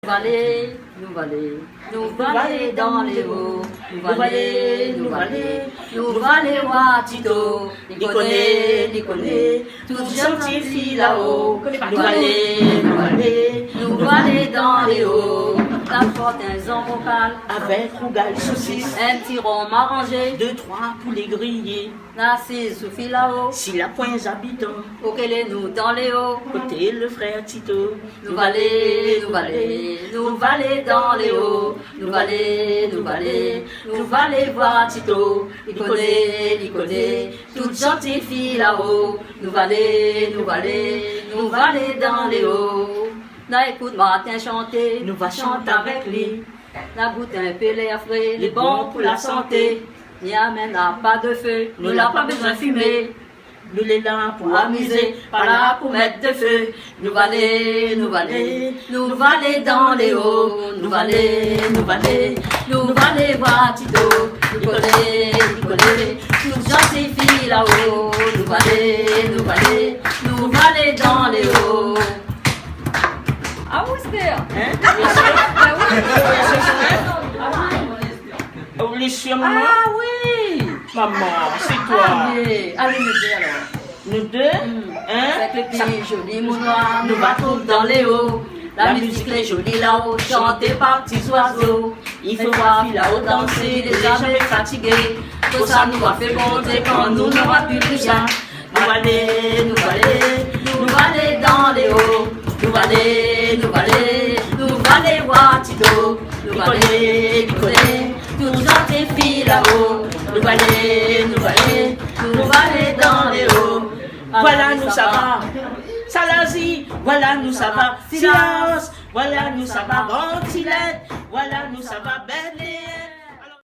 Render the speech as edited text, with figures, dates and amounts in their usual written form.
Nous valer dans les hauts, nous valer Watito, Niconé, toutes gentilles filles là-haut, nous valer dans les hauts, la fortaison vocale, avec rougail saucisse, un petit rhum arrangé, 2-3 poulets grillés, Narcisse souffle là-haut, si la pointe habitants, nous dans les hauts, côté le frère Tito, nous valer dans les hauts, nous valer voir Tito, Niconé, toutes gentilles filles là-haut, nous valer dans les hauts. Na écoute Martin chanter, nous va chanter avec lui, la goûte un peu l'air frais, les bons pour la santé. Niamey n'a pas de feu, nous n'a pas besoin de fumer. Nous les là pour amuser, pas là pour mettre de feu. Nous valer dans les hauts, nous valer voir Tito, Niconé, toutes gentilles filles là-haut, nous valer dans les hauts. I was there. Maman? Ah oui! Maman, c'est toi. Allez nous deux alors. Nous deux? Avec les petits jolis mots noirs, nous battons dans les hauts. La musique est jolie là-haut, chantée par petits oiseaux. Il faut voir là-haut danser, les jamais fatigués. Tout ça nous a fait monter quand nous n'aura plus rien. Nous valer dans les hauts. Nous valer voir Tito. Nous valer, toutes gentilles filles là-haut. Nous valer dans les hauts. Voilà nous ça va. Salazie, voilà nous ça va. Silence, voilà nous ça va. Ventilette, voilà nous ça va. Belle.